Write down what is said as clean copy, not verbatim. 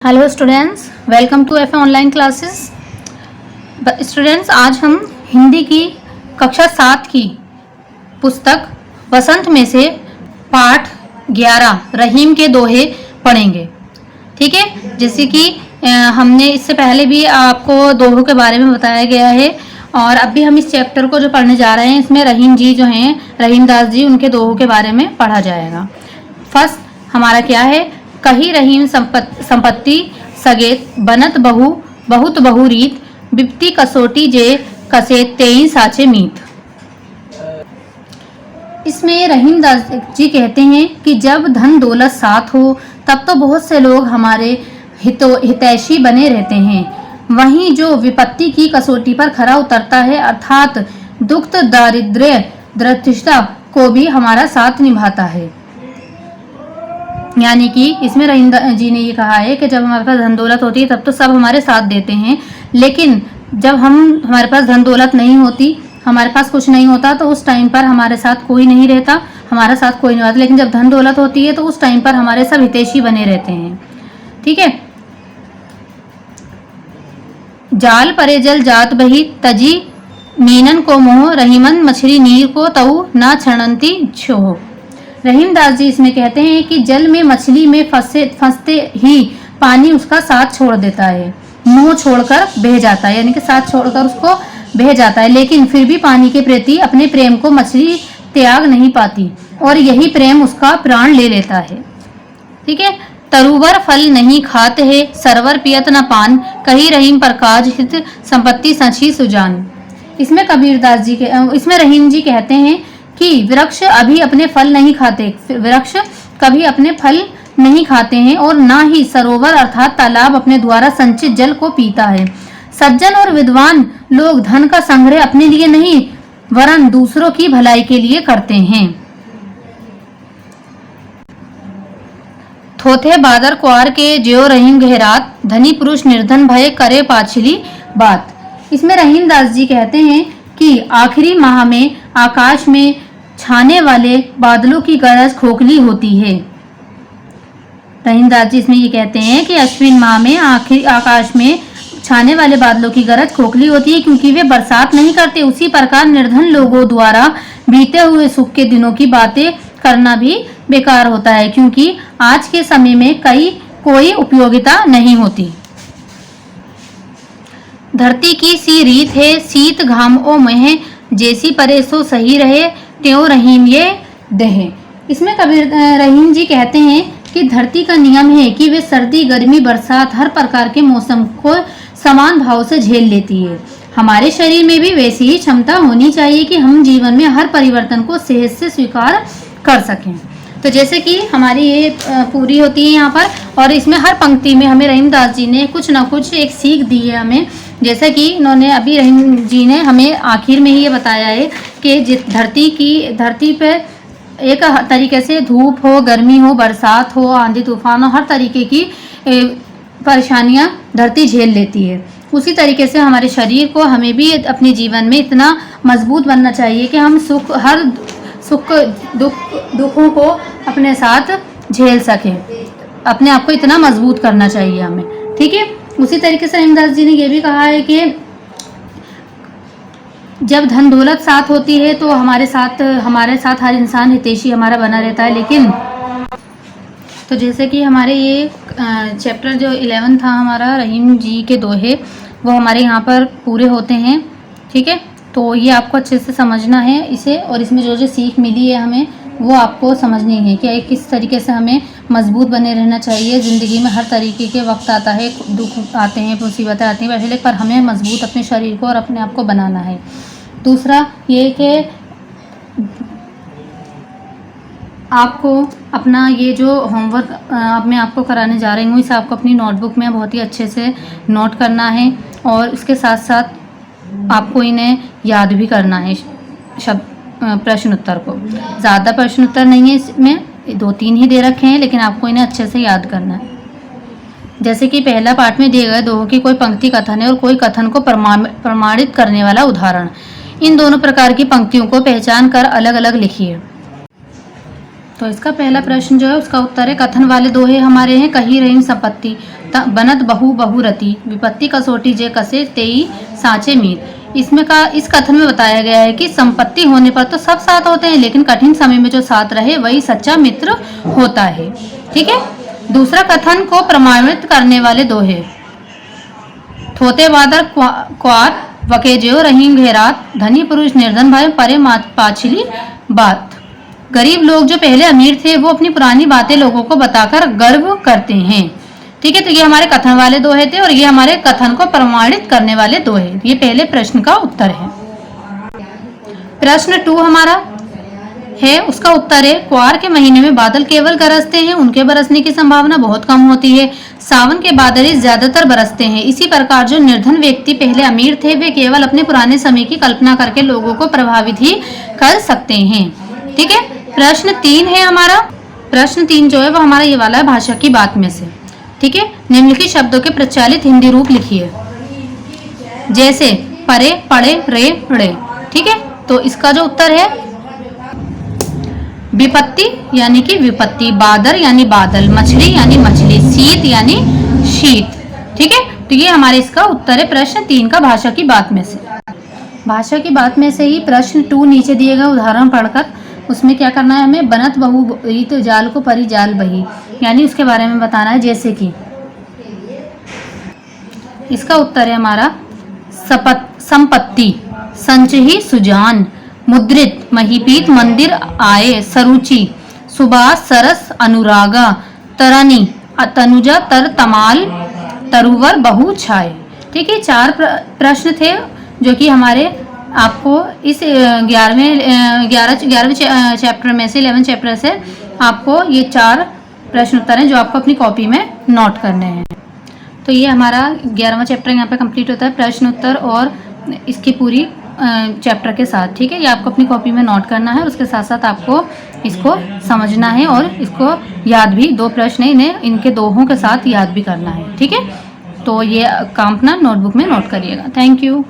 Hello students, welcome to F online classes. Students, आज हम हिंदी की कक्षा 7 की पुस्तक वसंत में से पाठ 11 रहीम के दोहे पढ़ेंगे। ठीक है, जैसे कि हमने इससे पहले भी आपको दोहों के बारे में बताया गया है और अब भी हम इस चैप्टर को जो पढ़ने जा रहे हैं इसमें रहीम जी जो हैं, रहीम दास जी, उनके दोहों के बारे में पढ़ा जाएगा। फर्स्ट हमारा क्या है? कही रहीम संपत्ति सगेत बनत बहु बहुत बहु रीत बिपती कसोटी जे कसे तेई साचे मीत। इसमें रहीम दास जी कहते हैं कि जब धन दौलत साथ हो तब तो बहुत से लोग हमारे हितैषी बने रहते हैं, वहीं जो विपत्ति की कसौटी पर खरा उतरता है अर्थात दुख दारिद्र्य दृष्टता को भी हमारा साथ निभाता है। यानी कि इसमें रहीम जी ने ये कहा है कि जब हमारे पास धन दौलत होती है तब तो सब हमारे साथ देते हैं, लेकिन जब हमारे पास धन दौलत नहीं होती, हमारे पास कुछ नहीं होता, तो उस टाइम पर हमारे साथ कोई नहीं रहता, हमारा साथ कोई नहीं होता। लेकिन जब धन दौलत होती है तो उस टाइम पर हमारे सब हितैषी बने रहते हैं। ठीक है। जाल परे जल जात बही तजी मीनन को मोह रहीमन मछली नीर को तऊ ना छणंती छोह। रहीम दास जी इसमें कहते हैं कि जल में मछली में फंसते ही पानी उसका साथ छोड़ देता है, मुंह छोड़कर बह जाता है, यानी कि साथ छोड़कर उसको बह जाता है, लेकिन फिर भी पानी के प्रति अपने प्रेम को मछली त्याग नहीं पाती और यही प्रेम उसका प्राण ले लेता है। ठीक है। तरुवर फल नहीं खाते है सरवर पियत न पान कही रहीम पर काज हित संपत्ति सची सुजान। इसमें कबीरदास जी इसमें रहीम जी कहते हैं कि वृक्ष अभी अपने फल नहीं खाते, वृक्ष कभी अपने फल नहीं खाते हैं और ना ही सरोवर अर्थात तालाब अपने द्वारा संचित जल को पीता है। सज्जन और विद्वान लोग धन का संग्रह अपने लिए नहीं वरन दूसरों की भलाई के लिए करते हैं। थोथे बादर कुआर के ज्यो रहीम गहरात धनी पुरुष निर्धन भय करे पाछली बात। इसमें रहीम दास जी कहते हैं कि आखिरी माह में आकाश में छाने वाले बादलों की गरज खोखली होती है। रहीम दास जी इसमें ये कहते हैं कि अश्विन माह में आखिरी आकाश में छाने वाले बादलों की गरज खोखली होती है क्योंकि वे बरसात नहीं करते। उसी प्रकार निर्धन लोगों द्वारा बीते हुए सुख के दिनों की बातें करना भी बेकार होता है क्योंकि आज के समय में कोई उपयोगिता नहीं होती। धरती की सी रीत है शीत घाम ओ मह जैसी परे सो सही रहे त्यों रहीम ये दहे। इसमें कबीर रहीम जी कहते हैं कि धरती का नियम है कि वे सर्दी गर्मी बरसात हर प्रकार के मौसम को समान भाव से झेल लेती है। हमारे शरीर में भी वैसी ही क्षमता होनी चाहिए कि हम जीवन में हर परिवर्तन को सहज से स्वीकार कर सकें। तो जैसे कि हमारी ये पूरी होती है यहाँ पर, और इसमें हर पंक्ति में हमें रहीम दास जी ने कुछ ना कुछ एक सीख दी है हमें। जैसा कि इन्होंने अभी रहीम जी ने हमें आखिर में ही ये बताया है कि धरती पे एक तरीके से धूप हो, गर्मी हो, बरसात हो, आंधी तूफान हो, हर तरीके की परेशानियां धरती झेल लेती है। उसी तरीके से हमारे शरीर को हमें भी अपने जीवन में इतना मजबूत बनना चाहिए कि हम हर सुख दुखों को अपने साथ झेल सकें, अपने आप को इतना मजबूत करना चाहिए हमें। ठीक है। उसी तरीके से रहीम दास जी ने यह भी कहा है कि जब धन दौलत साथ होती है तो हमारे साथ हर इंसान हितैषी हमारा बना रहता है, लेकिन तो जैसे कि हमारे ये चैप्टर जो 11 था हमारा रहीम जी के दोहे, वो हमारे यहाँ पर पूरे होते हैं। ठीक है। तो ये आपको अच्छे से समझना है इसे, और इसमें जो सीख मिली है हमें वो आपको समझनी है कि किस तरीके से हमें मजबूत बने रहना चाहिए। ज़िंदगी में हर तरीके के वक्त आता है, दुख आते हैं, मुसीबतें आती हैं, पहले पर हमें मजबूत अपने शरीर को और अपने आप को बनाना है। दूसरा ये कि आपको अपना ये जो होमवर्क अब मैं आपको कराने जा रही हूँ इसे आपको अपनी नोटबुक में बहुत ही अच्छे से नोट करना है और उसके साथ साथ आपको इन्हें याद भी करना है। प्रश्न उत्तर को ज़्यादा प्रश्न उत्तर नहीं है, इसमें 2-3 ही दे रखे हैं, लेकिन आपको इन्हें अच्छे से याद करना है। जैसे कि पहला पाठ में दिए गए दोहों की कोई पंक्ति कथन है और कोई कथन को प्रमाणित करने वाला उदाहरण। इन दोनों प्रकार की पंक्तियों को पहचान कर अलग अलग लिखिए। तो इसका पहला प्रश्न जो है उसका उत्तर है कथन वाले दोहे हमारे हैं। कही रहीन संपत्ति बनत बहु बहुरति, विपत्ति कसोटी जे कसे तेई साँचे मीत। इसमें का इस कथन में बताया गया है कि संपत्ति होने पर तो सब साथ होते हैं, लेकिन कठिन समय में जो साथ रहे वही सच्चा मित्र होता है। ठीक है। दूसरा कथन को प्रमाणित करने वाले दोहे, थोते बादर क्वार वकेजेओ रहीम घेरात, धनी पुरुष निर्धन भय परे पाछली बात। गरीब लोग जो पहले अमीर थे वो अपनी पुरानी बातें लोगों को बताकर गर्व करते हैं। ठीक है। तो ये हमारे कथन वाले दोहे थे और ये हमारे कथन को प्रमाणित करने वाले दोहे। ये पहले प्रश्न का उत्तर है। प्रश्न 2 हमारा है, उसका उत्तर है क्वार के महीने में बादल केवल गरजते हैं, उनके बरसने की संभावना बहुत कम होती है। सावन के बादल ही ज्यादातर बरसते हैं। इसी प्रकार जो निर्धन व्यक्ति पहले अमीर थे वे केवल अपने पुराने समय की कल्पना करके लोगों को प्रभावित ही कर सकते हैं। ठीक है। प्रश्न 3 है हमारा। प्रश्न 3 जो है वो हमारा ये वाला है भाषा की बात में से। ठीक है। निम्नलिखित शब्दों के प्रचलित हिंदी रूप लिखिए, जैसे परे, पड़े, रे, रे। ठीक है। तो इसका जो उत्तर है विपत्ति यानी कि विपत्ति, बादर यानी बादल, मछली यानी मछली, शीत यानी शीत। ठीक है। तो ये हमारे इसका उत्तर है प्रश्न 3 का भाषा की बात में से। भाषा की बात में से ही प्रश्न 2 नीचे दिए गए उदाहरण पढ़कर उसमें क्या करना है हमें, बनत बहु रीत जाल को परी जाल बही, यानी उसके बारे में बताना है। जैसे कि इसका उत्तर है हमारा संपत्ति, संचही सुजान, मुद्रित महीपीत मंदिर आए, सरुचि सुबास सरस अनुरागा, तरनी तनुजा तर तमाल तरुवर बहु छाए। ठीक है। 4 प्रश्न थे जो कि हमारे आपको इस 11वें चैप्टर में से 11 चैप्टर से आपको ये 4 प्रश्न उत्तर हैं जो आपको अपनी कॉपी में नोट करने हैं। तो ये हमारा 11वां चैप्टर यहाँ पे कंप्लीट होता है प्रश्न उत्तर और इसकी पूरी चैप्टर के साथ। ठीक है। ये आपको अपनी कॉपी में नोट करना है, उसके साथ साथ आपको इसको समझना है और इसको याद भी, 2 प्रश्न है इन्हें इनके दोहों के साथ याद भी करना है। ठीक है। तो ये काम अपना नोटबुक में नोट करिएगा। Thank you.